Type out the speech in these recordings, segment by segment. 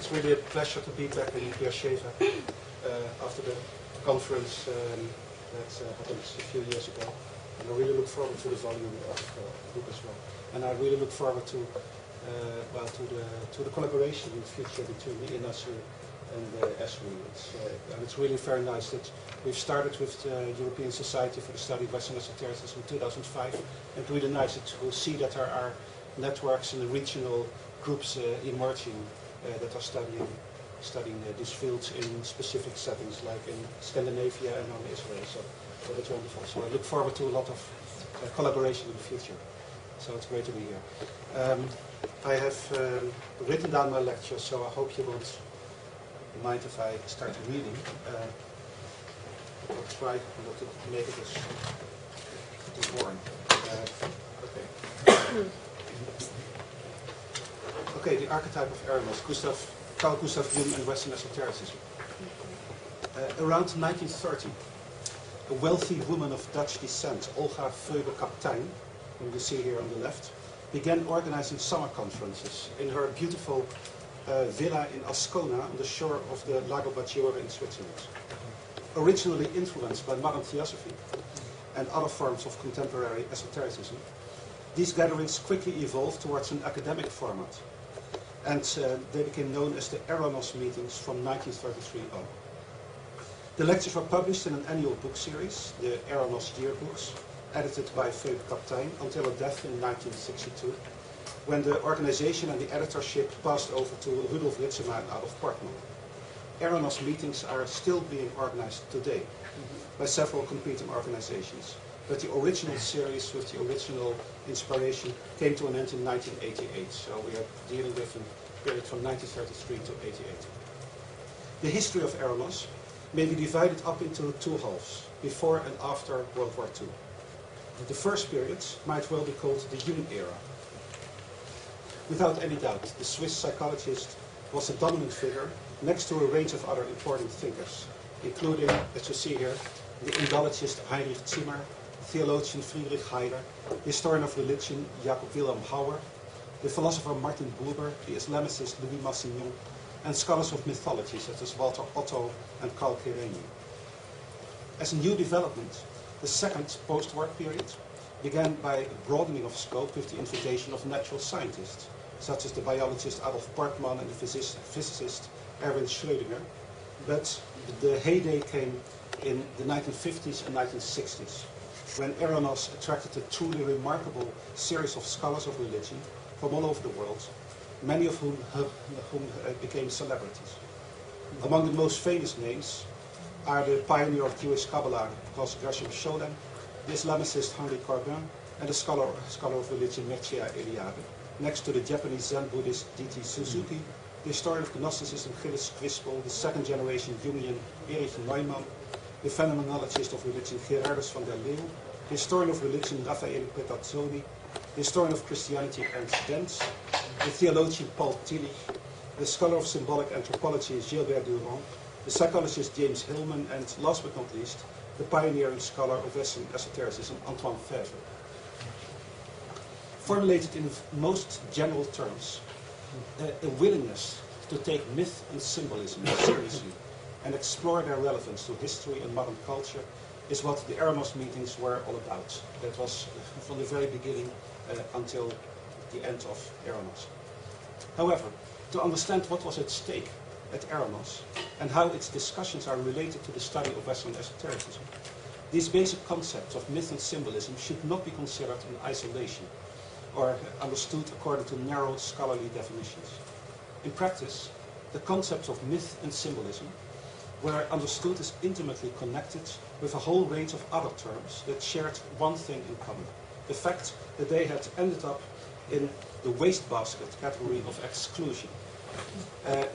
It's really a pleasure to be back in Beersheba after the conference that happened a few years ago. And I really look forward to the volume of the book as well. And I really look forward to the collaboration in the future between the INASWE and the INASWE. And it's really very nice that we've started with the European Society for the Study of Western Esotericism in 2005. And it's really nice to see that there are networks and regional groups emerging that are studying these fields in specific settings, like in Scandinavia and now in Israel. So that's wonderful. So I look forward to a lot of collaboration in the future. So it's great to be here. I have written down my lecture, so I hope you won't mind if I start reading. I'll try not to make it too boring. Okay. Okay, the Archetype of Eranos, Carl Gustav Jung and Western Esotericism. Around 1930, a wealthy woman of Dutch descent, Olga Veuber-Kaptein, whom you see here on the left, began organizing summer conferences in her beautiful villa in Ascona on the shore of the Lago Maggiore in Switzerland. Originally influenced by modern theosophy and other forms of contemporary esotericism, these gatherings quickly evolved towards an academic format, and they became known as the Eranos meetings from 1933 on. The lectures were published in an annual book series, the Eranos Yearbooks, edited by Veuber-Kaptein until her death in 1962, when the organization and the editorship passed over to Rudolf Ritschema and Adolf Portman. Eranos meetings are still being organized today by several competing organizations, but the original series with the original inspiration came to an end in 1988, so we are dealing with a period from 1933 to 88. The history of Eranos may be divided up into two halves, before and after World War II. The first period might well be called the Jung era. Without any doubt, the Swiss psychologist was a dominant figure next to a range of other important thinkers, including, as you see here, the Indologist Heinrich Zimmer, theologian Friedrich Heider, historian of religion Jacob Wilhelm Hauer, the philosopher Martin Buber, the Islamicist Louis Massignon, and scholars of mythology such as Walter Otto and Karl Kerényi. As a new development, the second post-war period began by a broadening of scope with the invitation of natural scientists, such as the biologist Adolf Portman and the physicist Erwin Schrödinger, but the heyday came in the 1950s and 1960s, when Eranos attracted a truly remarkable series of scholars of religion from all over the world, many of whom became celebrities. Among the most famous names are the pioneer of Jewish Kabbalah, Gresham Scholem, the Islamicist Henri Corbin, and the scholar of religion Mircea Eliade, next to the Japanese Zen Buddhist D.T. Suzuki, the historian of Gnosticism Gilles Crispel, the second generation Jungian Erich Neumann, the phenomenologist of religion Gerardus van der Leeuw, the historian of religion Raffaele Petazzoni, the historian of Christianity Ernst Dens, the theologian Paul Tillich, the scholar of symbolic anthropology Gilbert Durand, the psychologist James Hillman, and last but not least, the pioneering scholar of Western esotericism Antoine Fèvre. Formulated in most general terms, a willingness to take myth and symbolism seriously and explore their relevance to history and modern culture is what the Eranos meetings were all about. That was from the very beginning until the end of Eranos. However, to understand what was at stake at Eranos and how its discussions are related to the study of Western esotericism, these basic concepts of myth and symbolism should not be considered in isolation or understood according to narrow scholarly definitions. In practice, the concepts of myth and symbolism were understood as intimately connected with a whole range of other terms that shared one thing in common: the fact that they had ended up in the wastebasket category of exclusion,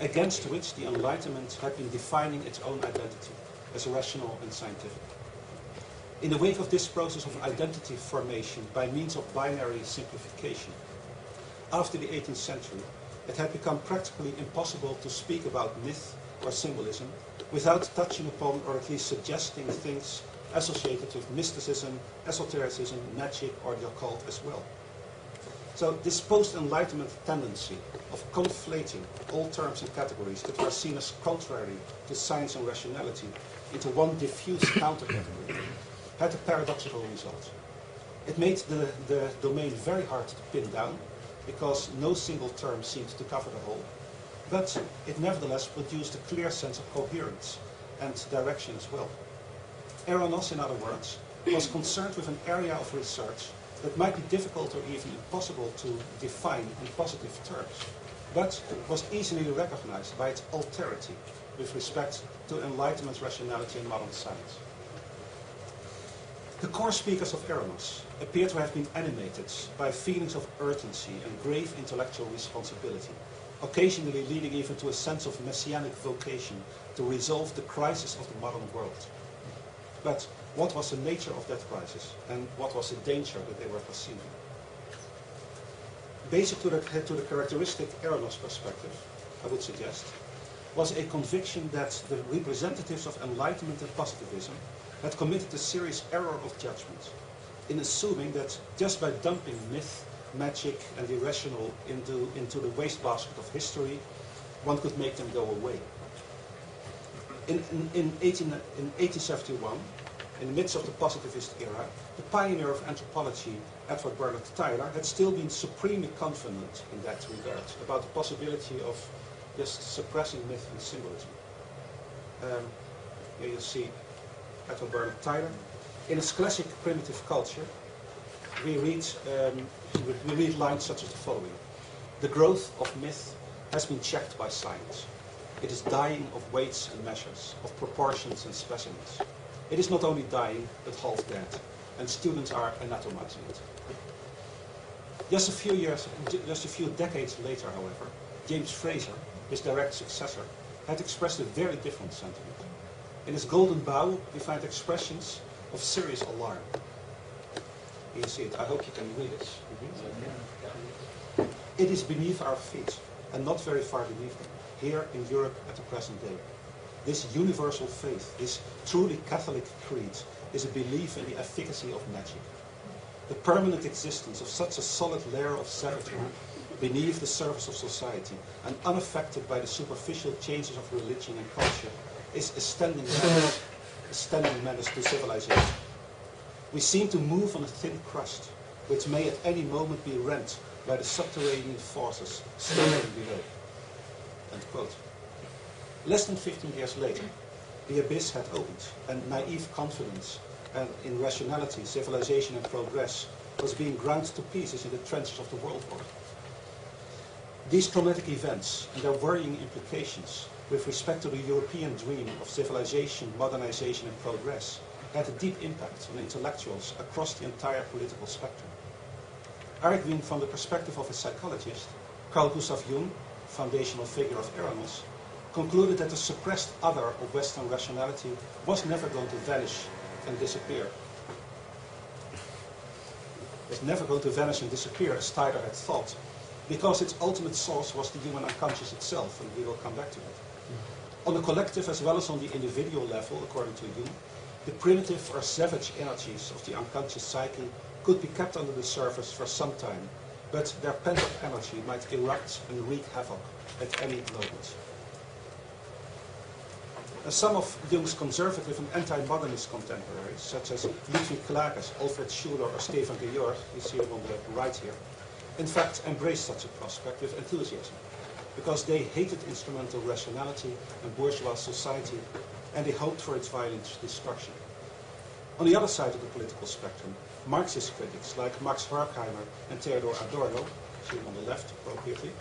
against which the Enlightenment had been defining its own identity as rational and scientific. In the wake of this process of identity formation by means of binary simplification, after the 18th century, it had become practically impossible to speak about myth or symbolism without touching upon or at least suggesting things associated with mysticism, esotericism, magic, or the occult as well. So this post-Enlightenment tendency of conflating all terms and categories that were seen as contrary to science and rationality into one diffuse counter-category had a paradoxical result. It made the domain very hard to pin down because no single term seemed to cover the whole, but it nevertheless produced a clear sense of coherence and direction as well. Eranos, in other words, was concerned with an area of research that might be difficult or even impossible to define in positive terms, but was easily recognized by its alterity with respect to Enlightenment rationality in modern science. The core speakers of Eranos appear to have been animated by feelings of urgency and grave intellectual responsibility, occasionally leading even to a sense of messianic vocation to resolve the crisis of the modern world. But what was the nature of that crisis, and what was the danger that they were perceiving? Basic to the characteristic Eranos perspective, I would suggest, was a conviction that the representatives of Enlightenment and positivism had committed a serious error of judgment in assuming that just by dumping myth, magic and irrational into the wastebasket of history, one could make them go away. In 1871, in the midst of the positivist era, the pioneer of anthropology, Edward Bernard Tyler, had still been supremely confident in that regard about the possibility of just suppressing myth and symbolism. Here you see Edward Bernard Tyler. In his classic Primitive Culture, we read lines such as the following: "The growth of myth has been checked by science. It is dying of weights and measures, of proportions and specimens. It is not only dying, but half dead, and students are anatomizing it." Just a few decades later, however, James Fraser, his direct successor, had expressed a very different sentiment. In his Golden Bough, we find expressions of serious alarm. You see it. I hope you can read it. "It is beneath our feet, and not very far beneath them, here in Europe at the present day. This universal faith, this truly Catholic creed, is a belief in the efficacy of magic. The permanent existence of such a solid layer of savagery beneath the surface of society and unaffected by the superficial changes of religion and culture is a standing menace to civilization. We seem to move on a thin crust, which may at any moment be rent by the subterranean forces standing below." End quote. Less than 15 years later, the abyss had opened, and naive confidence in rationality, civilization and progress was being ground to pieces in the trenches of the world war. These traumatic events and their worrying implications with respect to the European dream of civilization, modernization and progress had a deep impact on intellectuals across the entire political spectrum. Arguing from the perspective of a psychologist, Carl Gustav Jung, foundational figure of Eranos, concluded that the suppressed other of Western rationality was never going to vanish and disappear. It's never going to vanish and disappear, as Tyler had thought, because its ultimate source was the human unconscious itself, and we will come back to that. On the collective as well as on the individual level, according to Jung, the primitive or savage energies of the unconscious psyche could be kept under the surface for some time, but their pent-up energy might erupt and wreak havoc at any moment. Some of Jung's conservative and anti-modernist contemporaries, such as Ludwig Klages, Alfred Schuler, or Stefan Georg, you see him on the right here, in fact embraced such a prospect with enthusiasm, because they hated instrumental rationality and bourgeois society, and they hoped for its violent destruction. On the other side of the political spectrum, Marxist critics like Max Horkheimer and Theodor Adorno, see him on the left appropriately,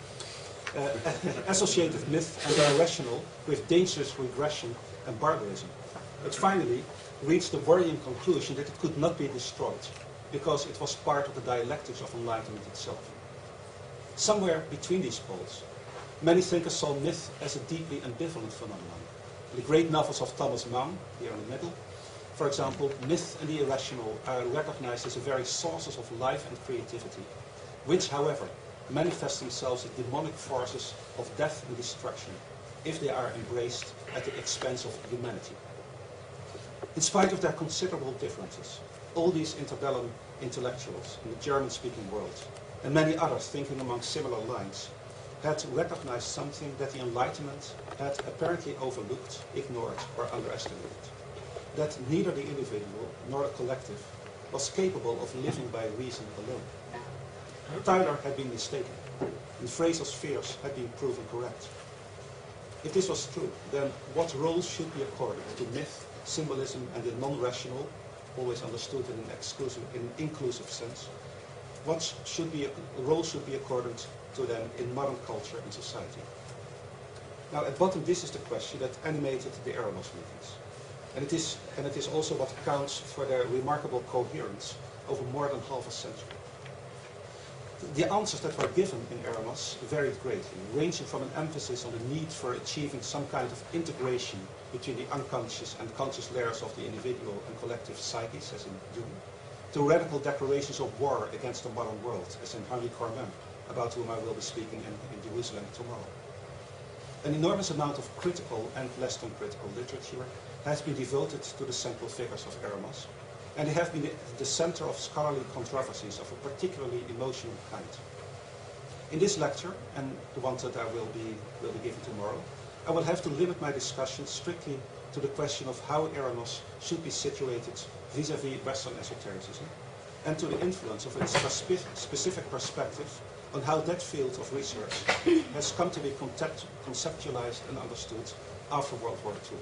associated myth and the irrational with dangerous regression and barbarism, but finally reached the worrying conclusion that it could not be destroyed because it was part of the dialectics of enlightenment itself. Somewhere between these poles, many thinkers saw myth as a deeply ambivalent phenomenon. In the great novels of Thomas Mann, here in the middle, for example, myth and the irrational are recognized as the very sources of life and creativity, which, however, manifest themselves as demonic forces of death and destruction if they are embraced at the expense of humanity. In spite of their considerable differences, all these interbellum intellectuals in the German-speaking world and many others thinking along similar lines, had recognized something that the Enlightenment had apparently overlooked, ignored, or underestimated. That neither the individual nor the collective was capable of living by reason alone. Tyler had been mistaken, and Fraser's fears had been proven correct. If this was true, then what roles should be accorded to myth, symbolism, and the non-rational, always understood in an inclusive sense? What role should be accorded to them in modern culture and society? Now, at bottom, this is the question that animated the Eranos meetings. And it is also what accounts for their remarkable coherence over more than half a century. The answers that were given in Eranos varied greatly, ranging from an emphasis on the need for achieving some kind of integration between the unconscious and conscious layers of the individual and collective psyches, as in Jung, to radical declarations of war against the modern world, as in Henri Cormen, about whom I will be speaking in Jerusalem tomorrow. An enormous amount of critical and less than critical literature has been devoted to the central figures of Eranos, and they have been at the center of scholarly controversies of a particularly emotional kind. In this lecture, and the one that I will be giving tomorrow, I will have to limit my discussion strictly to the question of how Eranos should be situated vis-à-vis Western esotericism, and to the influence of its specific perspective on how that field of research has come to be conceptualized and understood after World War II.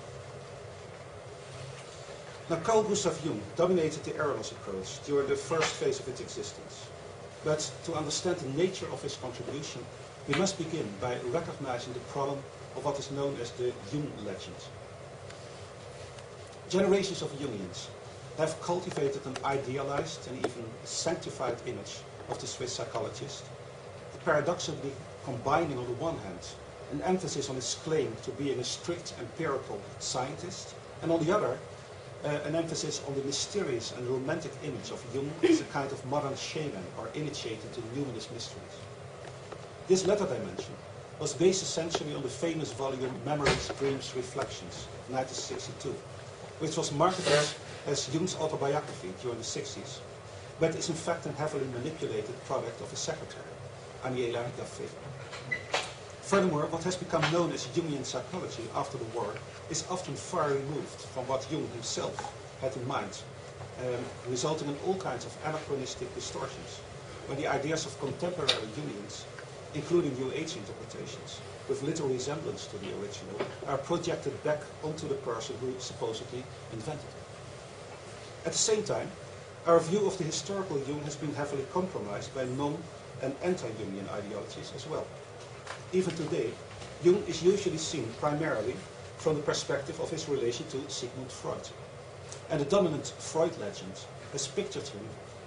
Now, Carl Gustav Jung dominated the Eranos approach during the first phase of its existence. But to understand the nature of his contribution, we must begin by recognizing the problem of what is known as the Jung legend. Generations of Jungians have cultivated an idealized and even sanctified image of the Swiss psychologist, paradoxically combining on the one hand an emphasis on his claim to being a strict empirical scientist, and on the other an emphasis on the mysterious and romantic image of Jung as a kind of modern shaman or initiated into humanist mysteries. This latter dimension was based essentially on the famous volume Memories, Dreams, Reflections, 1962, which was marketed as Jung's autobiography during the 60s, but is in fact a heavily manipulated product of his secretary, Hanegraaff. Furthermore, what has become known as Jungian psychology after the war is often far removed from what Jung himself had in mind, resulting in all kinds of anachronistic distortions, when the ideas of contemporary Jungians, including New Age interpretations, with little resemblance to the original, are projected back onto the person who supposedly invented it. At the same time, our view of the historical Jung has been heavily compromised by non- and anti-Jungian ideologies as well. Even today, Jung is usually seen primarily from the perspective of his relation to Sigmund Freud. And the dominant Freud legend has pictured him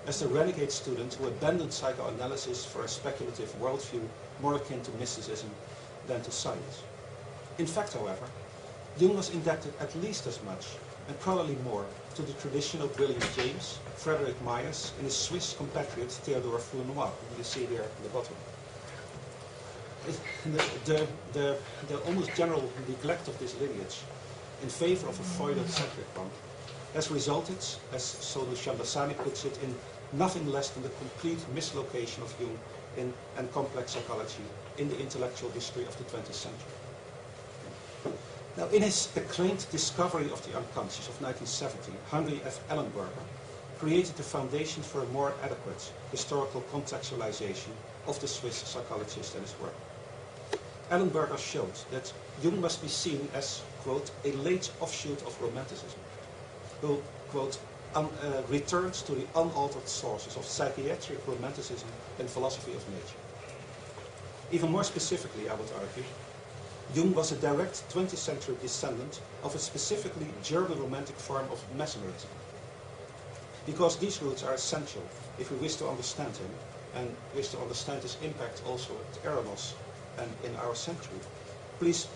as the renegade student who abandoned psychoanalysis for a speculative worldview more akin to mysticism than to science. In fact, however, Jung was indebted at least as much, and probably more, to the tradition of William James, Frederick Myers, and his Swiss compatriot Theodore Fournois, who you see there at the bottom. The almost general neglect of this lineage in favor of a Freudocentric one has resulted, as Sonu Shambasani puts it, in nothing less than the complete mislocation of Jung and complex psychology in the intellectual history of the 20th century. Now, in his acclaimed Discovery of the Unconscious of 1970, Henry F. Ellenberger created the foundation for a more adequate historical contextualization of the Swiss psychologist and his work. Ellenberger showed that Jung must be seen as, quote, a late offshoot of Romanticism, who, quote, returns to the unaltered sources of psychiatric Romanticism and philosophy of nature. Even more specifically, I would argue, Jung was a direct 20th century descendant of a specifically German Romantic form of mesmerism. Because these roots are essential if we wish to understand him and wish to understand his impact also at Eranos and in our century. Please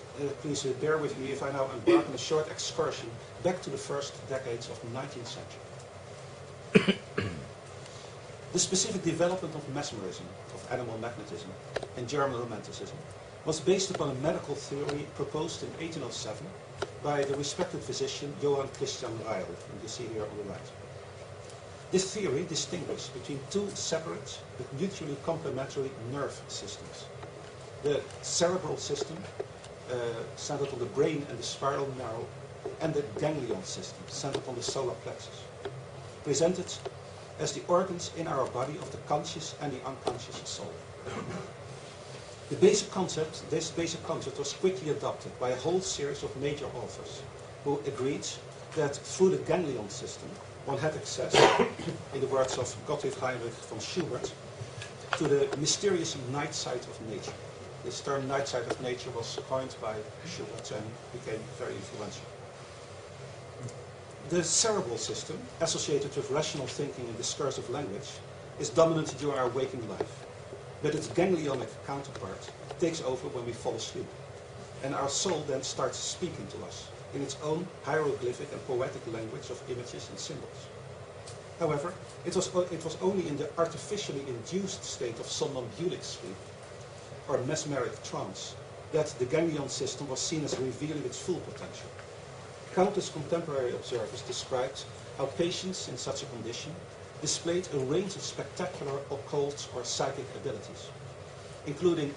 bear with me if I now embark on a short excursion back to the first decades of the 19th century. The specific development of mesmerism, of animal magnetism, in German Romanticism was based upon a medical theory proposed in 1807 by the respected physician Johann Christian Reil, and you see here on the right. This theory distinguished between two separate but mutually complementary nerve systems. The cerebral system, centered on the brain and the spiral marrow, and the ganglion system, centered on the solar plexus, presented as the organs in our body of the conscious and the unconscious soul. This basic concept was quickly adopted by a whole series of major authors who agreed that through the ganglion system one had access, in the words of Gottlieb Heinrich von Schubert, to the mysterious night side of nature. This term night side of nature was coined by Schubert and became very influential. The cerebral system, associated with rational thinking and discursive language, is dominant during our waking life, but its ganglionic counterpart takes over when we fall asleep, and our soul then starts speaking to us in its own hieroglyphic and poetic language of images and symbols. However, it was only in the artificially induced state of somnambulic sleep, or mesmeric trance, that the ganglion system was seen as revealing its full potential. Countless contemporary observers described how patients in such a condition displayed a range of spectacular occult or psychic abilities, including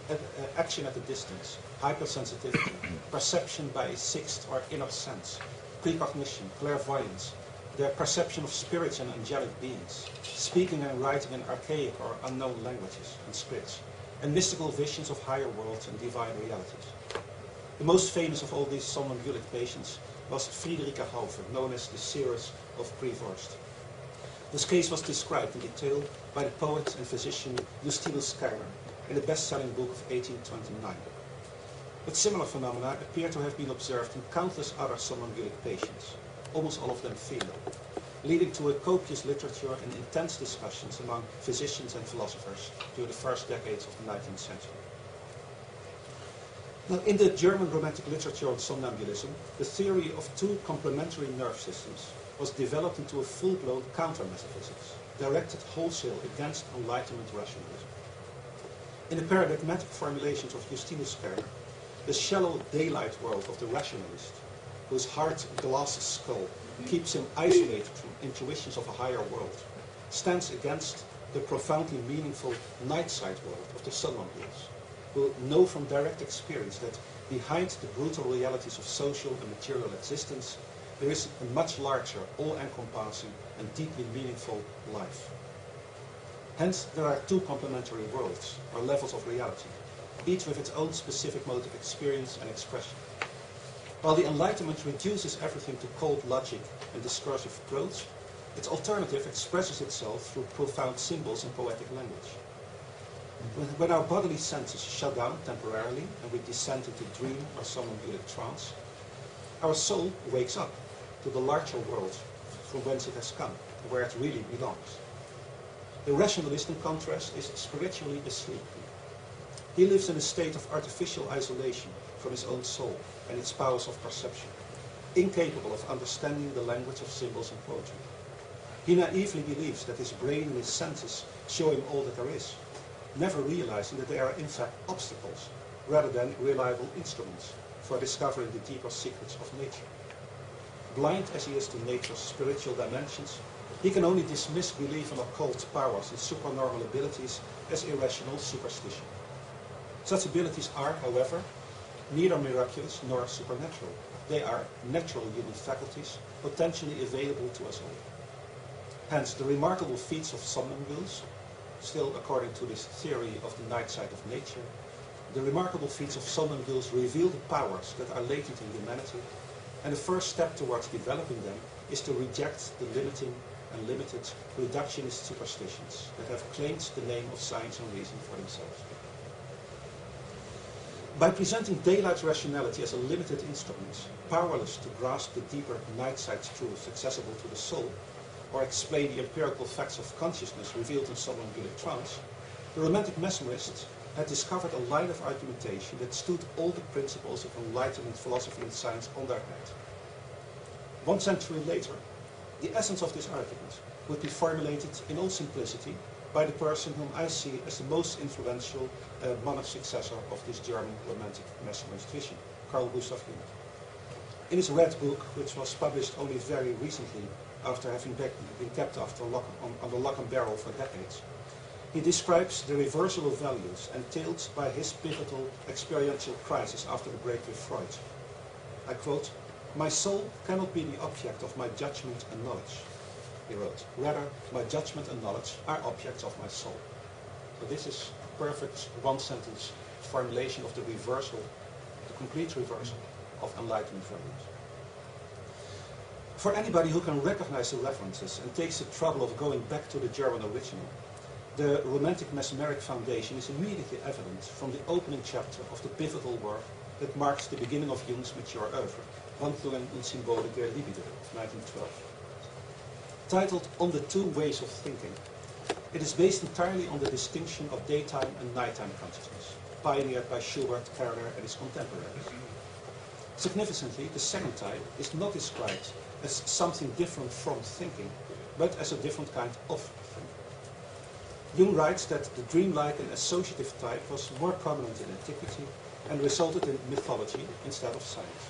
action at a distance, hypersensitivity, perception by a sixth or inner sense, precognition, clairvoyance, their perception of spirits and angelic beings, speaking and writing in archaic or unknown languages and scripts, and mystical visions of higher worlds and divine realities. The most famous of all these somnambulic patients was Friederike Hauver, known as the Seeress of Prevorst. This case was described in detail by the poet and physician Justinus Kerner in the best-selling book of 1829. But similar phenomena appear to have been observed in countless other somnambulic patients, almost all of them female, leading to a copious literature and intense discussions among physicians and philosophers during the first decades of the 19th century. Now, in the German Romantic literature on somnambulism, the theory of two complementary nerve systems was developed into a full-blown counter-metaphysics, directed wholesale against Enlightenment rationalism. In the paradigmatic formulations of Justinus Kerner, the shallow daylight world of the rationalist, whose hard glass skull keeps him isolated from intuitions of a higher world, stands against the profoundly meaningful night-side world of the somnambules, who know from direct experience that behind the brutal realities of social and material existence, there is a much larger, all-encompassing, and deeply meaningful life. Hence, there are two complementary worlds, or levels of reality, each with its own specific mode of experience and expression. While the Enlightenment reduces everything to cold logic and discursive prose, its alternative expresses itself through profound symbols and poetic language. When our bodily senses shut down temporarily and we descend into dream or somnambulic trance, our soul wakes up to the larger world from whence it has come, and where it really belongs. The rationalist, in contrast, is spiritually asleep. He lives in a state of artificial isolation from his own soul and its powers of perception, incapable of understanding the language of symbols and poetry. He naively believes that his brain and his senses show him all that there is, never realizing that they are in fact obstacles rather than reliable instruments for discovering the deeper secrets of nature. Blind as he is to nature's spiritual dimensions, he can only dismiss belief in occult powers and supernormal abilities as irrational superstition. Such abilities are, however, neither miraculous nor supernatural. They are natural human faculties, potentially available to us all. Hence, the remarkable feats of somnambules, still according to this theory of the night side of nature, the remarkable feats of somnambules reveal the powers that are latent in humanity, and the first step towards developing them is to reject the limiting and limited reductionist superstitions that have claimed the name of science and reason for themselves. By presenting daylight rationality as a limited instrument, powerless to grasp the deeper night-side truths accessible to the soul, or explain the empirical facts of consciousness revealed in somnambulic trance, the Romantic mesmerists had discovered a line of argumentation that stood all the principles of Enlightenment philosophy and science on their head. 1 century later, the essence of this argument would be formulated in all simplicity by the person whom I see as the most influential monarch successor of this German Romantic mesmerist vision, Gustav Jung. In his Red Book, which was published only very recently after having been kept under lock and barrel for decades, he describes the reversible values entailed by his pivotal experiential crisis after the break with Freud. I quote, "My soul cannot be the object of my judgment and knowledge," he wrote. "Rather, my judgment and knowledge are objects of my soul." So this is a perfect one-sentence formulation of the reversal, the complete reversal of enlightenment values. For anybody who can recognize the references and takes the trouble of going back to the German original, the romantic mesmeric foundation is immediately evident from the opening chapter of the pivotal work that marks the beginning of Jung's mature oeuvre, Wandlungen und Symbole der Libido, 1912. Titled On the Two Ways of Thinking, it is based entirely on the distinction of daytime and nighttime consciousness, pioneered by Schubert, Herder, and his contemporaries. Significantly, the second type is not described as something different from thinking, but as a different kind of thinking. Jung writes that the dreamlike and associative type was more prominent in antiquity and resulted in mythology instead of science.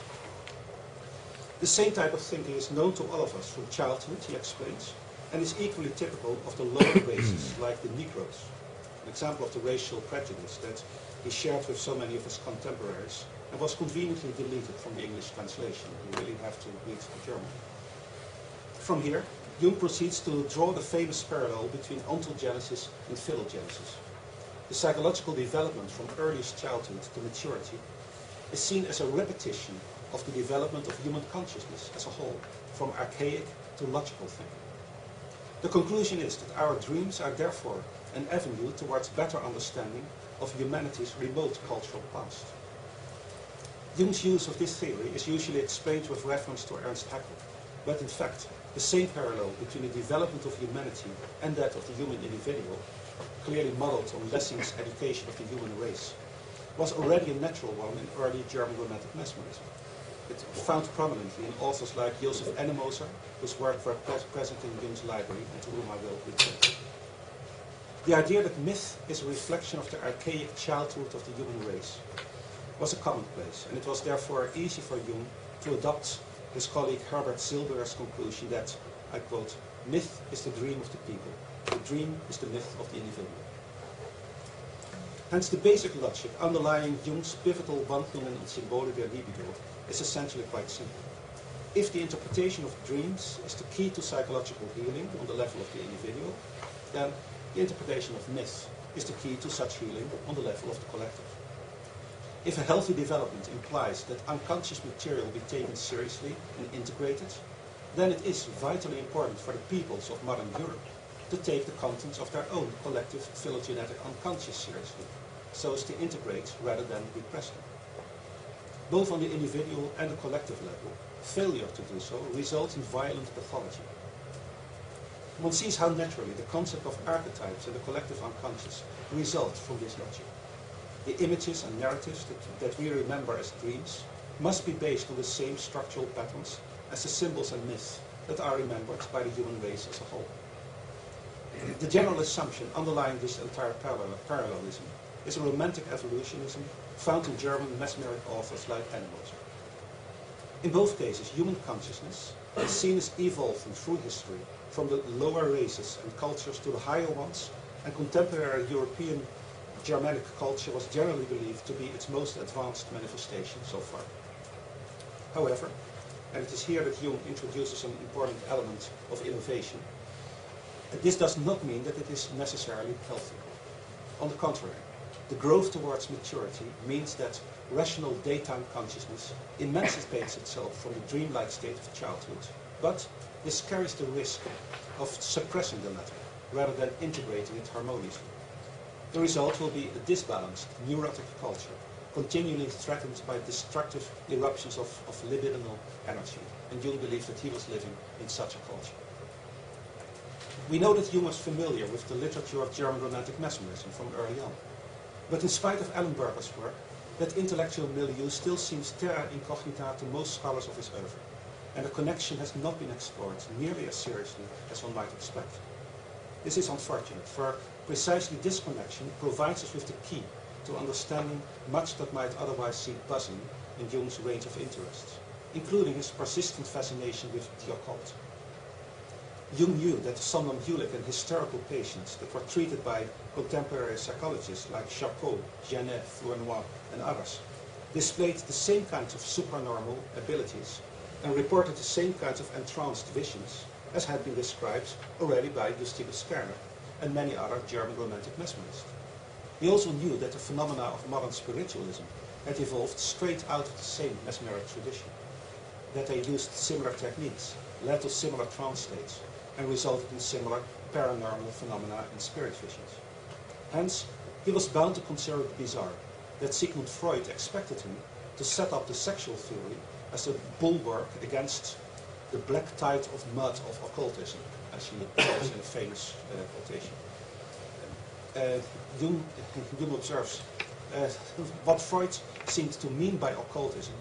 The same type of thinking is known to all of us from childhood, he explains, and is equally typical of the lower races, like the Negroes, an example of the racial prejudice that he shared with so many of his contemporaries and was conveniently deleted from the English translation. You really have to read the German. From here, Jung proceeds to draw the famous parallel between ontogenesis and philogenesis. The psychological development from earliest childhood to maturity is seen as a repetition of the development of human consciousness as a whole, from archaic to logical thinking. The conclusion is that our dreams are therefore an avenue towards better understanding of humanity's remote cultural past. Jung's use of this theory is usually explained with reference to Ernst Haeckel, but in fact, the same parallel between the development of humanity and that of the human individual, clearly modeled on Lessing's education of the human race, was already a natural one in early German romantic mesmerism. It found prominently in authors like Joseph Ennemoser, whose work were present in Jung's library and to whom I will return. The idea that myth is a reflection of the archaic childhood of the human race was a commonplace, and it was therefore easy for Jung to adopt his colleague Herbert Silber's conclusion that, I quote, "Myth is the dream of the people. The dream is the myth of the individual." Hence, the basic logic underlying Jung's pivotal Wandlungen und Symbole der Libido is essentially quite simple. If the interpretation of dreams is the key to psychological healing on the level of the individual, then the interpretation of myth is the key to such healing on the level of the collective. If a healthy development implies that unconscious material be taken seriously and integrated, then it is vitally important for the peoples of modern Europe to take the contents of their own collective phylogenetic unconscious seriously, so as to integrate rather than repress them. Both on the individual and the collective level, failure to do so results in violent pathology. One sees how naturally the concept of archetypes and the collective unconscious result from this logic. The images and narratives that we remember as dreams must be based on the same structural patterns as the symbols and myths that are remembered by the human race as a whole. The general assumption underlying this entire parallelism is a romantic evolutionism found in German mesmeric authors like Ennemoser. In both cases, human consciousness is seen as evolving through history from the lower races and cultures to the higher ones, and contemporary European Germanic culture was generally believed to be its most advanced manifestation so far. However, and it is here that Jung introduces an important element of innovation, this does not mean that it is necessarily healthy. On the contrary, the growth towards maturity means that rational daytime consciousness emancipates itself from the dreamlike state of childhood, but this carries the risk of suppressing the latter rather than integrating it harmoniously. The result will be a disbalanced, neurotic culture, continually threatened by destructive eruptions of libidinal energy, and Jung believed that he was living in such a culture. We know that Jung was familiar with the literature of German romantic mesmerism from early on, but in spite of Ellenberger's work, that intellectual milieu still seems terra incognita to most scholars of his oeuvre, and the connection has not been explored nearly as seriously as one might expect. This is unfortunate, for precisely this connection provides us with the key to understanding much that might otherwise seem buzzing in Jung's range of interests, including his persistent fascination with the occult. Jung knew that the somnambulic and hysterical patients that were treated by contemporary psychologists like Charcot, Janet, Flournoy, and others displayed the same kinds of supranormal abilities and reported the same kinds of entranced visions as had been described already by Gustav Scherner and many other German Romantic mesmerists. He also knew that the phenomena of modern spiritualism had evolved straight out of the same mesmeric tradition, that they used similar techniques, led to similar trance states, and resulted in similar paranormal phenomena and spirit visions. Hence, he was bound to consider it bizarre that Sigmund Freud expected him to set up the sexual theory as a bulwark against the black tide of mud of occultism, as he calls in a famous quotation. Jung observes, what Freud seemed to mean by occultism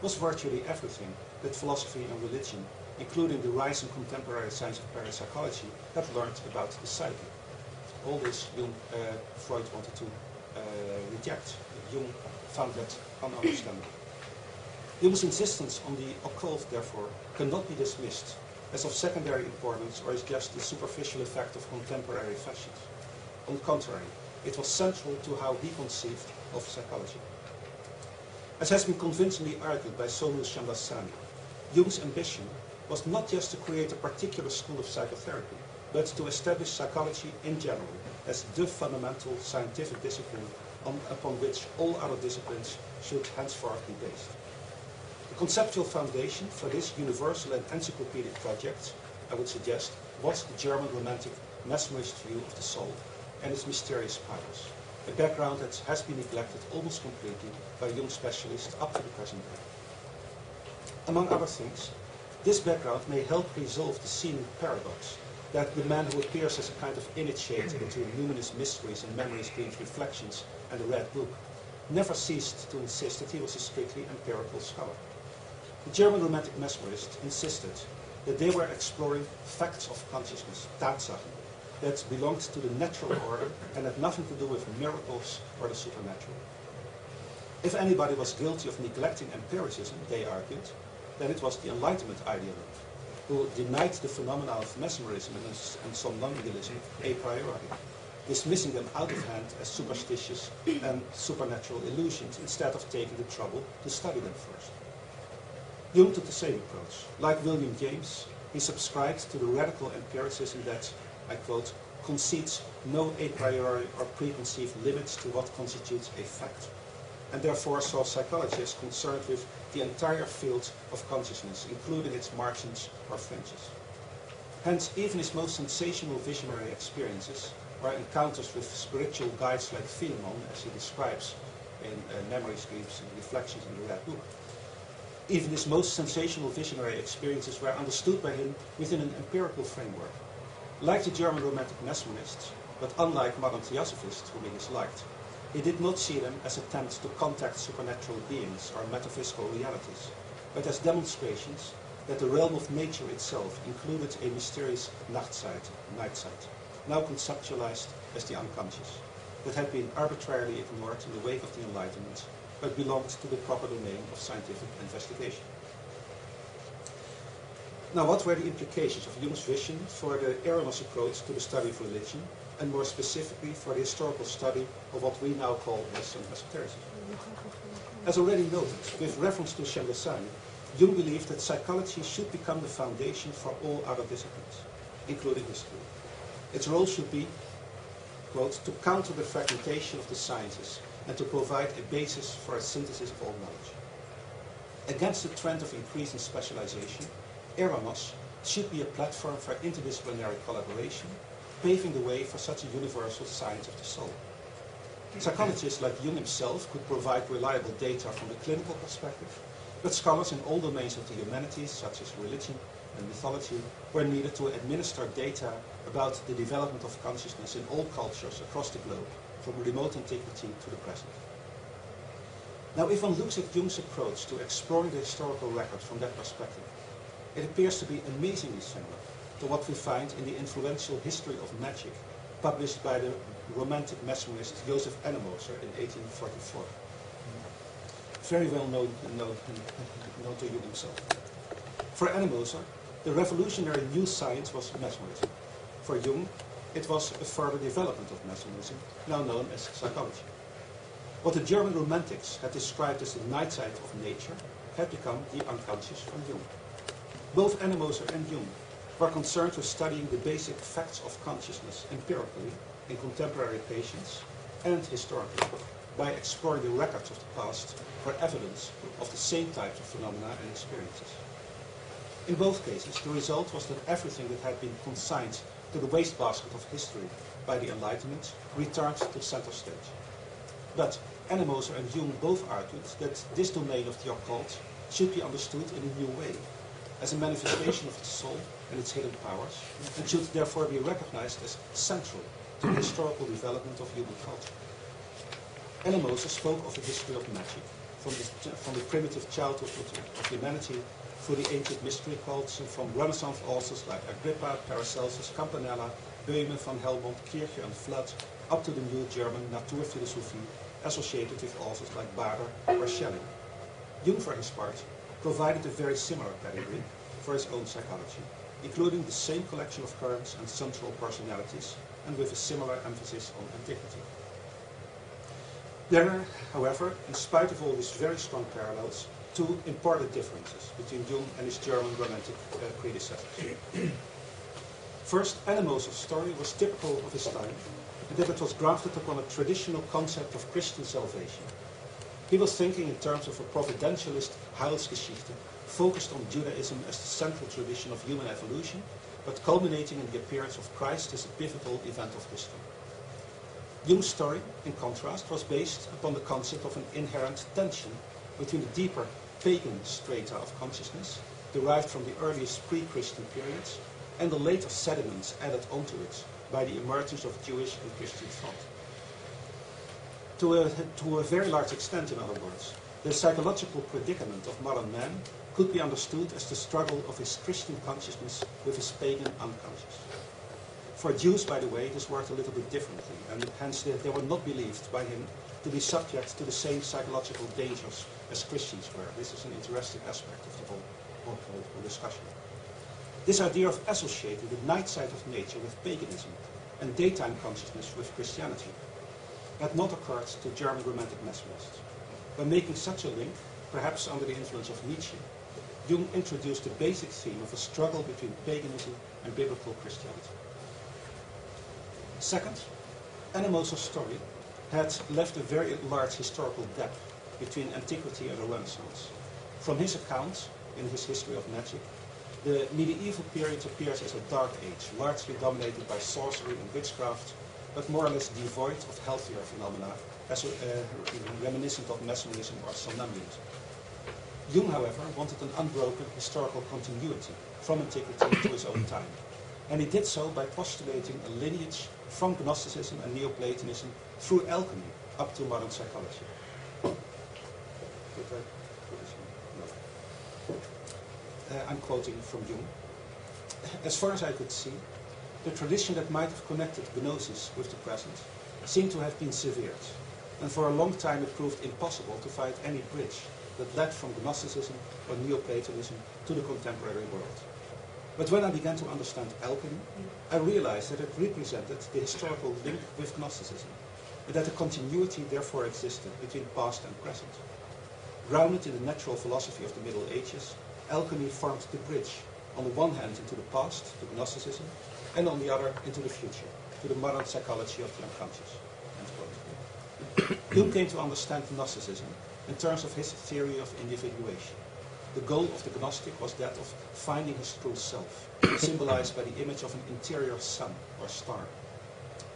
was virtually everything that philosophy and religion, including the rise in contemporary science of parapsychology, had learned about the psyche. All this Freud wanted to reject. Jung found that ununderstandable. Jung's insistence on the occult, therefore, cannot be dismissed as of secondary importance or as just the superficial effect of contemporary fashions. On the contrary, it was central to how he conceived of psychology. As has been convincingly argued by Somil Shamdasani, Jung's ambition was not just to create a particular school of psychotherapy, but to establish psychology in general as the fundamental scientific discipline upon which all other disciplines should henceforth be based. The conceptual foundation for this universal and encyclopedic project, I would suggest, was the German Romantic mesmerist view of the soul and its mysterious powers, a background that has been neglected almost completely by Jung specialists up to the present day. Among other things, this background may help resolve the seeming paradox that the man who appears as a kind of initiate into luminous mysteries and memory streams, reflections, and the Red Book, never ceased to insist that he was a strictly empirical scholar. The German Romantic mesmerists insisted that they were exploring facts of consciousness, Tatsachen, that belonged to the natural order and had nothing to do with miracles or the supernatural. If anybody was guilty of neglecting empiricism, they argued, then it was the Enlightenment ideologue, who denied the phenomena of mesmerism and somnambulism a priori, dismissing them out of hand as superstitious and supernatural illusions instead of taking the trouble to study them first. Jung took the same approach. Like William James, he subscribed to the radical empiricism that, I quote, concedes no a priori or preconceived limits to what constitutes a fact, and therefore saw psychology as concerned with the entire field of consciousness, including its margins or fringes. Hence, even his most sensational visionary experiences, or encounters with spiritual guides like Philemon, as he describes in Memory Streams and Reflections in the Red Book, even his most sensational visionary experiences were understood by him within an empirical framework. Like the German Romantic mesmerists, but unlike modern theosophists whom he disliked, he did not see them as attempts to contact supernatural beings or metaphysical realities, but as demonstrations that the realm of nature itself included a mysterious night side, now conceptualized as the unconscious, that had been arbitrarily ignored in the wake of the Enlightenment, but belonged to the proper domain of scientific investigation. Now, what were the implications of Jung's vision for the Eranos approach to the study of religion, and more specifically for the historical study of what we now call Western esotericism? As already noted, with reference to Shamdasani, Jung believed that psychology should become the foundation for all other disciplines, including history. Its role should be, quote, to counter the fragmentation of the sciences and to provide a basis for a synthesis of all knowledge. Against the trend of increasing specialization, Eranos should be a platform for interdisciplinary collaboration, paving the way for such a universal science of the soul. Psychologists like Jung himself could provide reliable data from the clinical perspective, but scholars in all domains of the humanities, such as religion and mythology, were needed to administer data about the development of consciousness in all cultures across the globe, from remote antiquity to the present. Now, if one looks at Jung's approach to exploring the historical record from that perspective, it appears to be amazingly similar to what we find in the influential History of Magic, published by the Romantic mesmerist Joseph Ennemoser in 1844. Very well known to Jung himself. For Ennemoser, The revolutionary new science was mesmerism. For Jung, it was a further development of mesmerism, now known as psychology. What the German Romantics had described as the night side of nature had become the unconscious for Jung. Both Hanegraaff and Jung were concerned with studying the basic facts of consciousness empirically in contemporary patients and historically, by exploring the records of the past for evidence of the same types of phenomena and experiences. In both cases, the result was that everything that had been consigned to the wastebasket of history by the Enlightenment returned to center stage. But Hanegraaff and Jung both argued that this domain of the occult should be understood in a new way, as a manifestation of the soul and its hidden powers, and should therefore be recognized as central to the historical development of human culture. Hanegraaff spoke of the history of magic, from the primitive childhood of humanity through the ancient mystery cults, and from Renaissance authors like Agrippa, Paracelsus, Campanella, Böhme, van Helmont, Kircher and Flood, up to the new German Naturphilosophie, associated with authors like Bader or Schelling. Jung, for his part, provided a very similar pedigree for his own psychology, including the same collection of currents and central personalities, and with a similar emphasis on antiquity. There are, however, in spite of all these very strong parallels, two important differences between Jung and his German Romantic predecessors. First, Hanegraaff's story was typical of his time, and that it was grafted upon a traditional concept of Christian salvation. He was thinking in terms of a providentialist Heilsgeschichte, focused on Judaism as the central tradition of human evolution, but culminating in the appearance of Christ as a pivotal event of history. Jung's story, in contrast, was based upon the concept of an inherent tension between the deeper pagan strata of consciousness, derived from the earliest pre-Christian periods, and the later sediments added onto it by the emergence of Jewish and Christian thought. To a very large extent, in other words, the psychological predicament of modern man could be understood as the struggle of his Christian consciousness with his pagan unconscious. For Jews, by the way, this worked a little bit differently, and hence they were not believed by him to be subject to the same psychological dangers as Christians were. This is an interesting aspect of the whole discussion. This idea of associating the night side of nature with paganism and daytime consciousness with Christianity had not occurred to German Romantic mesmerists. By making such a link, perhaps under the influence of Nietzsche, Jung introduced the basic theme of a struggle between paganism and biblical Christianity. Second, Hanegraaff's story had left a very large historical gap between antiquity and the Renaissance. From his account, in his History of Magic, the medieval period appears as a dark age, largely dominated by sorcery and witchcraft, but more or less devoid of healthier phenomena, as reminiscent of mesmerism or somnambulism. Jung, however, wanted an unbroken historical continuity from antiquity to his own time, and he did so by postulating a lineage from Gnosticism and Neoplatonism through alchemy up to modern psychology. I'm quoting from Jung. As far as I could see, the tradition that might have connected Gnosis with the present seemed to have been severed, and for a long time it proved impossible to find any bridge that led from Gnosticism or Neoplatonism to the contemporary world. But when I began to understand alchemy, I realized that it represented the historical link with Gnosticism, and that a continuity therefore existed between past and present. Grounded in the natural philosophy of the Middle Ages, alchemy formed the bridge, on the one hand into the past, to Gnosticism, and on the other into the future, to the modern psychology of the unconscious. Jung came to understand Gnosticism in terms of his theory of individuation. The goal of the Gnostic was that of finding his true self, symbolized by the image of an interior sun or star.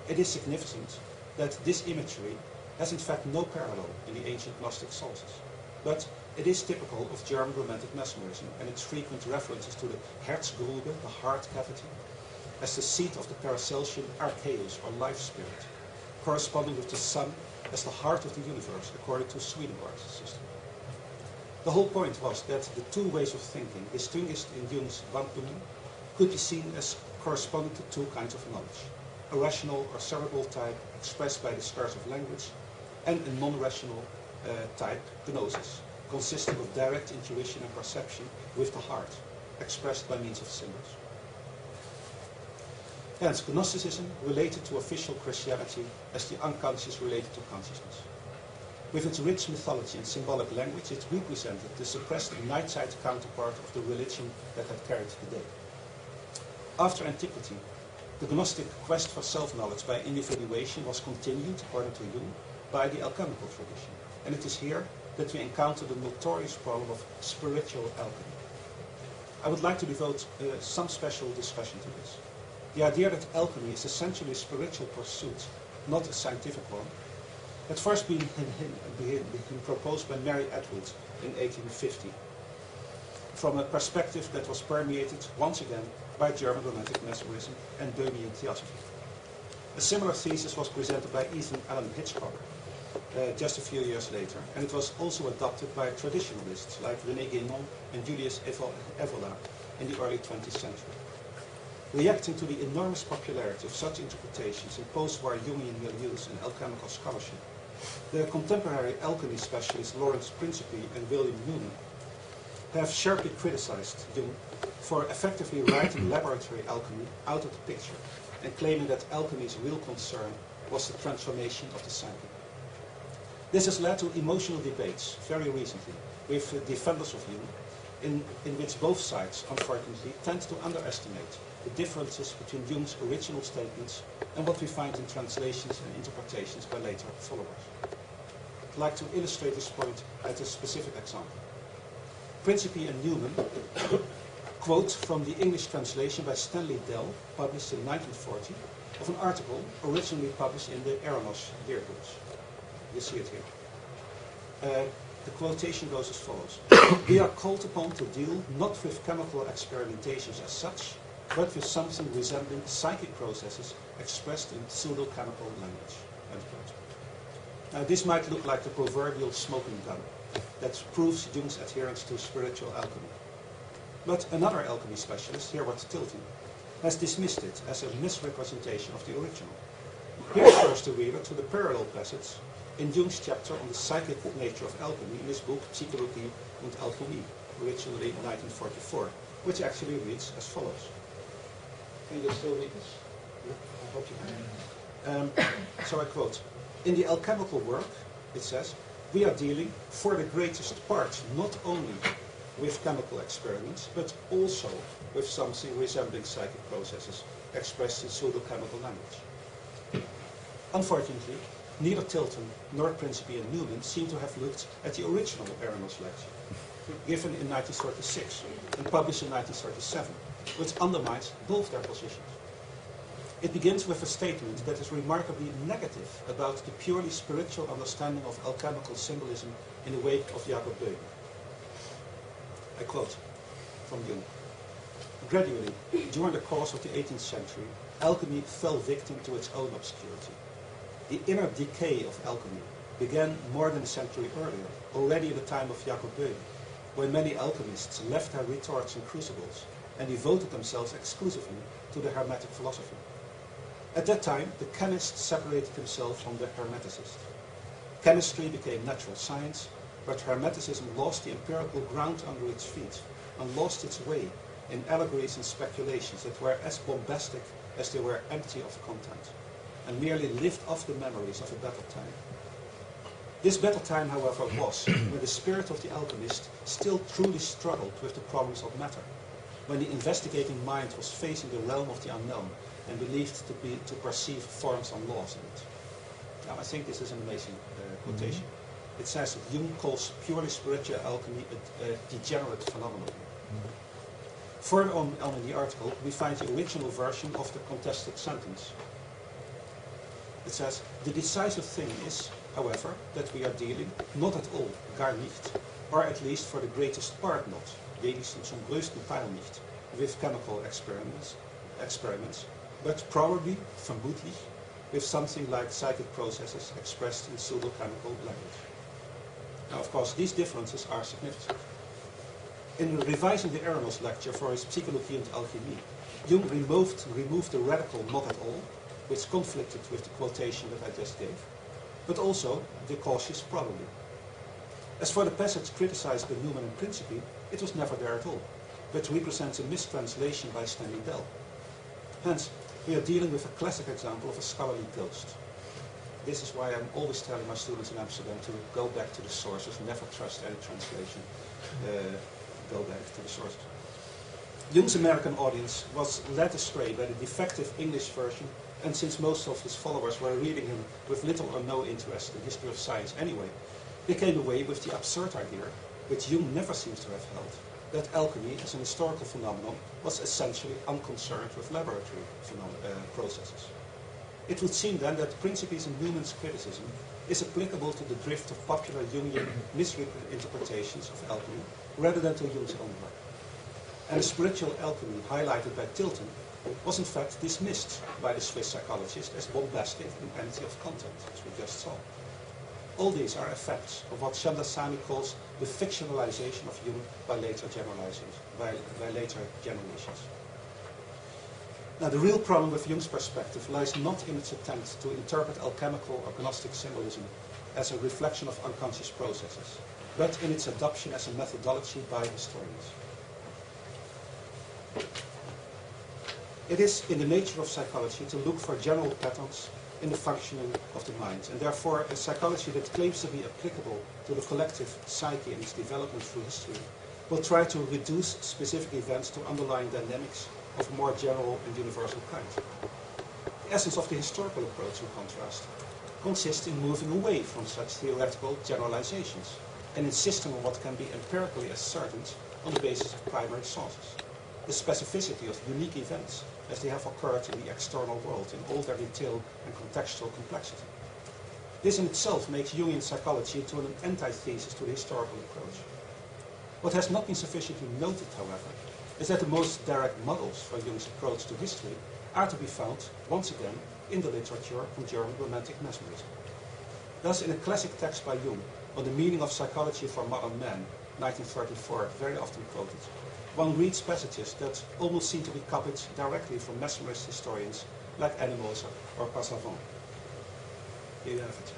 It is significant that this imagery has in fact no parallel in the ancient Gnostic sources, but it is typical of German Romantic mesmerism and its frequent references to the Herzgrube, the heart cavity, as the seat of the Paracelsian Archeus or life spirit, corresponding with the sun as the heart of the universe according to Swedenborg's system. The whole point was that the two ways of thinking distinguished in Jung's Wandlungen could be seen as corresponding to two kinds of knowledge: a rational or cerebral type expressed by the stars of language, and a non-rational type, gnosis, consisting of direct intuition and perception with the heart, expressed by means of symbols. Hence, Gnosticism related to official Christianity as the unconscious related to consciousness. With its rich mythology and symbolic language, it represented the suppressed night-side counterpart of the religion that had carried the day. After antiquity, the Gnostic quest for self-knowledge by individuation was continued, according to Jung, by the alchemical tradition. And it is here that we encounter the notorious problem of spiritual alchemy. I would like to devote some special discussion to this. The idea that alchemy is essentially a spiritual pursuit, not a scientific one, had first been proposed by Mary Atwood in 1850, from a perspective that was permeated once again by German Romantic Mesmerism and Bohemian Theosophy. A similar thesis was presented by Ethan Allen Hitchcock just a few years later, and it was also adopted by traditionalists like René Guénon and Julius Evola in the early 20th century. Reacting to the enormous popularity of such interpretations in post-war Jungian milieus and alchemical scholarship, the contemporary alchemy specialists Lawrence Principe and William Newman have sharply criticized Jung for effectively writing laboratory alchemy out of the picture and claiming that alchemy's real concern was the transformation of the psyche. This has led to emotional debates very recently with defenders of Jung, in which both sides, unfortunately, tend to underestimate the differences between Jung's original statements and what we find in translations and interpretations by later followers. I'd like to illustrate this point at a specific example. Principe and Newman quote from the English translation by Stanley Dell, published in 1940, of an article originally published in the Eranos yearbooks. You see it here. The quotation goes as follows. We are called upon to deal not with chemical experimentations as such, but with something resembling psychic processes expressed in pseudo-chemical language. Now, this might look like the proverbial smoking gun that proves Jung's adherence to spiritual alchemy. But another alchemy specialist, Herwart Tilton, has dismissed it as a misrepresentation of the original. He refers the reader to the parallel passage in Jung's chapter on the psychic nature of alchemy in his book Psychologie und Alchemie, originally 1944, which actually reads as follows. Can you still read this? I hope you can. So I quote, in the alchemical work, it says, we are dealing, for the greatest part, not only with chemical experiments, but also with something resembling psychic processes expressed in pseudo-chemical language. Unfortunately, neither Tilton nor Principe and Newman seem to have looked at the original Eranos lecture, given in 1936 and published in 1937, which undermines both their positions. It begins with a statement that is remarkably negative about the purely spiritual understanding of alchemical symbolism in the wake of Jacob Boehme. I quote from Jung. Gradually, during the course of the 18th century, alchemy fell victim to its own obscurity. The inner decay of alchemy began more than a century earlier, already in the time of Jacob Boehme, when many alchemists left their retorts and crucibles and devoted themselves exclusively to the Hermetic philosophy. At that time, the chemist separated himself from the Hermeticist. Chemistry became natural science, but Hermeticism lost the empirical ground under its feet and lost its way in allegories and speculations that were as bombastic as they were empty of content, and merely lived off the memories of a better time. This better time, however, was when the spirit of the alchemist still truly struggled with the problems of matter, when the investigating mind was facing the realm of the unknown and believed to perceive forms and laws in it. Now, I think this is an amazing quotation. It says that Jung calls purely spiritual alchemy a degenerate phenomenon. Further on in the article, we find the original version of the contested sentence. It says, the decisive thing is, however, that we are dealing not at all, gar nicht, or at least for the greatest part not, wenigstens zum größten Teil nicht, with chemical experiments, but probably, vermutlich, with something like psychic processes expressed in pseudo-chemical language. Now, of course, these differences are significant. In revising the Eranos lecture for his Psychologie und Alchemie, Jung removed the radical not at all, which conflicted with the quotation that I just gave, but also the cautious probably. As for the passage criticized by Newman and Principe, it was never there at all. but represents a mistranslation by Stanley Bell. Hence, we are dealing with a classic example of a scholarly ghost. This is why I'm always telling my students in Amsterdam to go back to the sources, never trust any translation, go back to the sources. Jung's American audience was led astray by the defective English version, and since most of his followers were reading him with little or no interest in the history of science anyway, they came away with the absurd idea, which Jung never seems to have held, that alchemy as an historical phenomenon was essentially unconcerned with laboratory processes. It would seem then that Principi's and Newman's criticism is applicable to the drift of popular Jungian misinterpretations of alchemy rather than to Jung's own work. And the spiritual alchemy highlighted by Tilton was in fact dismissed by the Swiss psychologist as bombastic and empty of content, as we just saw. All these are effects of what Shandasani calls the fictionalization of Jung by later generations. Now, the real problem with Jung's perspective lies not in its attempt to interpret alchemical or Gnostic symbolism as a reflection of unconscious processes, but in its adoption as a methodology by historians. It is in the nature of psychology to look for general patterns in the functioning of the mind, and therefore a psychology that claims to be applicable to the collective psyche and its development through history will try to reduce specific events to underlying dynamics of a more general and universal kind. The essence of the historical approach, in contrast, consists in moving away from such theoretical generalizations and insisting on what can be empirically ascertained on the basis of primary sources. The specificity of unique events as they have occurred in the external world in all their detail and contextual complexity. This in itself makes Jungian psychology into an antithesis to the historical approach. What has not been sufficiently noted, however, is that the most direct models for Jung's approach to history are to be found, once again, in the literature from German Romantic mesmerism. Thus, in a classic text by Jung on the meaning of psychology for modern man, 1934, very often quoted, one reads passages that almost seem to be copied directly from mesmerist historians like Animosa or Passavant. Here you have it.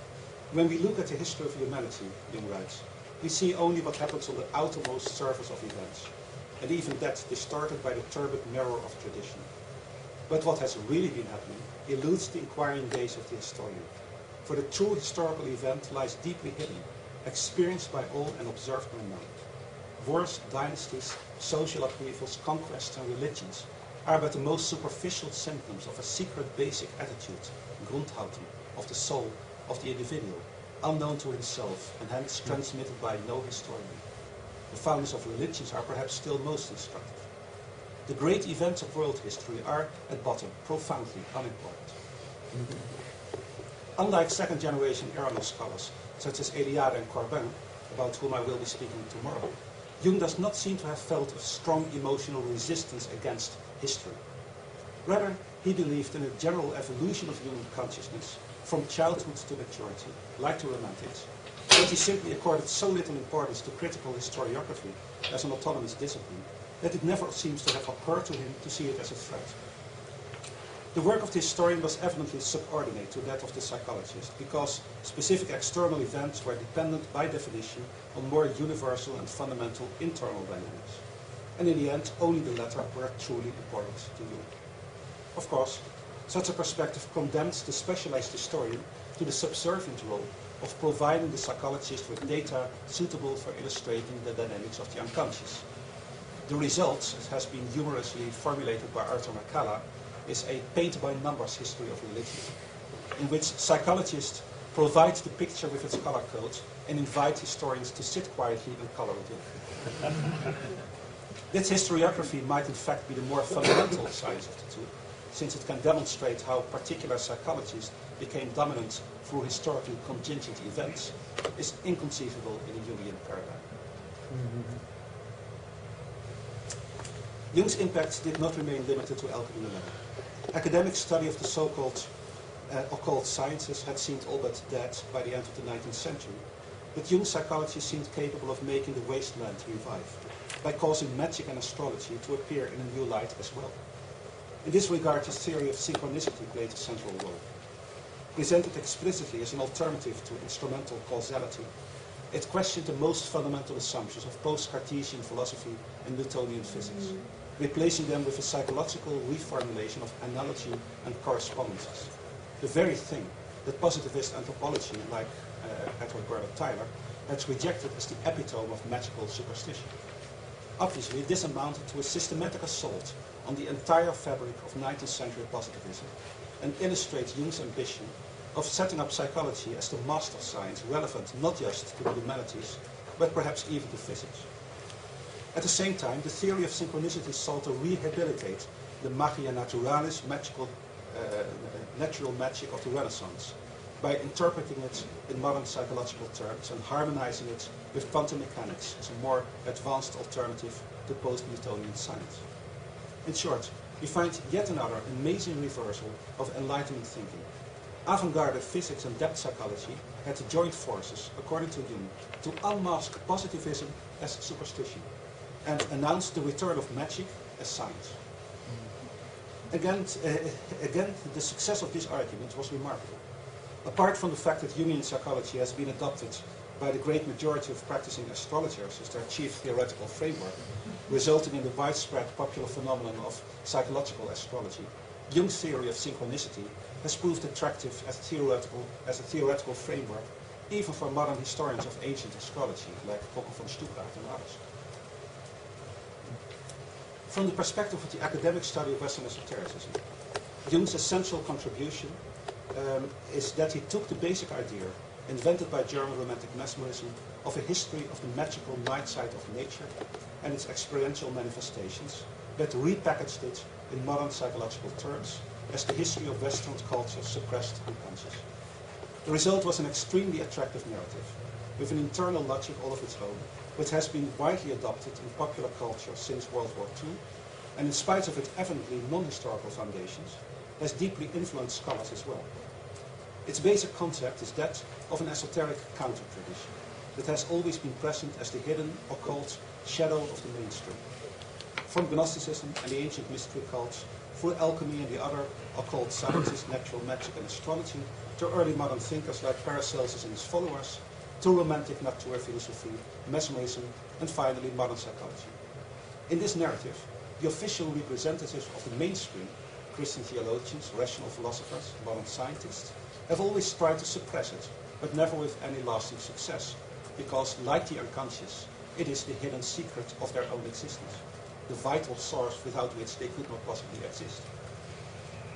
When we look at the history of humanity, Jung writes, we see only what happens on the outermost surface of events, and even that distorted by the turbid mirror of tradition. But what has really been happening eludes the inquiring gaze of the historian, for the true historical event lies deeply hidden, experienced by all and observed by none. Wars, dynasties, social upheavals, conquests and religions are but the most superficial symptoms of a secret basic attitude, Grundhaltung, of the soul, of the individual, unknown to himself and hence transmitted by no historian. The founders of religions are perhaps still most instructive. The great events of world history are, at bottom, profoundly unimportant. Unlike second-generation Eranos scholars, such as Eliade and Corbin, about whom I will be speaking tomorrow, Jung does not seem to have felt a strong emotional resistance against history. Rather, he believed in a general evolution of human consciousness from childhood to maturity, like the Romantics, but he simply accorded so little importance to critical historiography as an autonomous discipline that it never seems to have occurred to him to see it as a threat. The work of the historian was evidently subordinate to that of the psychologist, because specific external events were dependent by definition on more universal and fundamental internal dynamics. And in the end, only the latter were truly important to Jung. Of course, such a perspective condemns the specialized historian to the subservient role of providing the psychologist with data suitable for illustrating the dynamics of the unconscious. The result, as has been humorously formulated by Arthur McCalla, is a paint-by-numbers history of religion, in which psychologists provide the picture with its color code and invite historians to sit quietly and color it in. This historiography might in fact be the more fundamental science of the two, since it can demonstrate how particular psychologies became dominant through historically contingent events, is inconceivable in a Jungian paradigm. Jung's impact did not remain limited to alchemy alone. Academic study of the so-called occult sciences had seemed all but dead by the end of the 19th century, but Jung's psychology seemed capable of making the wasteland revive, by causing magic and astrology to appear in a new light as well. In this regard, his theory of synchronicity played a central role. Presented explicitly as an alternative to instrumental causality, It questioned the most fundamental assumptions of post-Cartesian philosophy and Newtonian physics, replacing them with a psychological reformulation of analogy and correspondences. The very thing that positivist anthropology, like Edward Bernard Tyler, had rejected as the epitome of magical superstition. Obviously, this amounted to a systematic assault on the entire fabric of 19th century positivism and illustrates Jung's ambition of setting up psychology as the master science relevant not just to the humanities, but perhaps even to physics. At the same time, the theory of synchronicity sought to rehabilitate the magia naturalis, natural magic of the Renaissance, by interpreting it in modern psychological terms and harmonizing it with quantum mechanics as a more advanced alternative to post-Newtonian science. In short, we find yet another amazing reversal of Enlightenment thinking. Avant-garde physics and depth psychology had joined forces, according to Jung, to unmask positivism as superstition and announce the return of magic as science. Again, the success of this argument was remarkable. Apart from the fact that Jungian psychology has been adopted by the great majority of practicing astrologers as their chief theoretical framework, resulting in the widespread popular phenomenon of psychological astrology, Jung's theory of synchronicity has proved attractive as a theoretical framework, even for modern historians of ancient astrology, like Kockel von Stuckrad and others. From the perspective of the academic study of Western esotericism, Jung's essential contribution is that he took the basic idea, invented by German Romantic mesmerism, of a history of the magical night side of nature and its experiential manifestations, but repackaged it in modern psychological terms as the history of Western culture's suppressed unconscious. The result was an extremely attractive narrative, with an internal logic all of its own, which has been widely adopted in popular culture since World War II, and in spite of its evidently non-historical foundations, has deeply influenced scholars as well. Its basic concept is that of an esoteric counter-tradition that has always been present as the hidden, occult shadow of the mainstream. From Gnosticism and the ancient mystery cults, through alchemy and the other occult sciences, natural magic and astrology, to early modern thinkers like Paracelsus and his followers, to romantic naturphilosophie, mesmerism, and finally modern psychology. In this narrative, the official representatives of the mainstream, Christian theologians, rational philosophers, modern scientists, have always tried to suppress it, but never with any lasting success, because, like the unconscious, it is the hidden secret of their own existence, the vital source without which they could not possibly exist.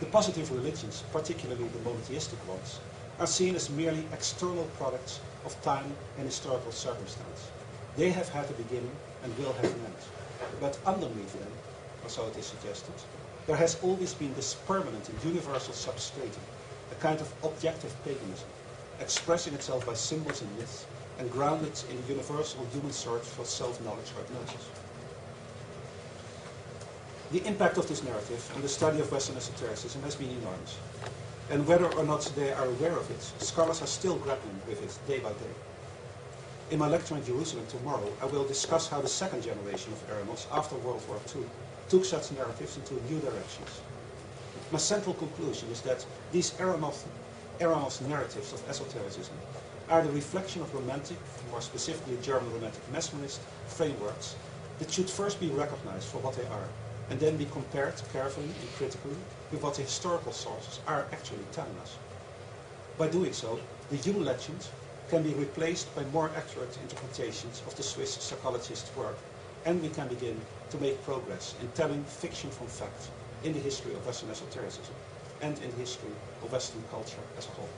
The positive religions, particularly the monotheistic ones, are seen as merely external products of time and historical circumstance. They have had a beginning and will have an end. But underneath them, or so it is suggested, there has always been this permanent and universal substratum, a kind of objective paganism, expressing itself by symbols and myths, and grounded in the universal human search for self-knowledge or gnosis. The impact of this narrative on the study of Western esotericism has been enormous, and whether or not they are aware of it, scholars are still grappling with it day by day. In my lecture in Jerusalem tomorrow, I will discuss how the second generation of Eranos after World War II took such narratives into new directions. My central conclusion is that these Eranos narratives of esotericism are the reflection of romantic, more specifically German romantic mesmerist, frameworks that should first be recognized for what they are, and then be compared carefully and critically with what the historical sources are actually telling us. By doing so, the Jung legend can be replaced by more accurate interpretations of the Swiss psychologist's work, and we can begin to make progress in telling fiction from fact in the history of Western esotericism and in the history of Western culture as a whole.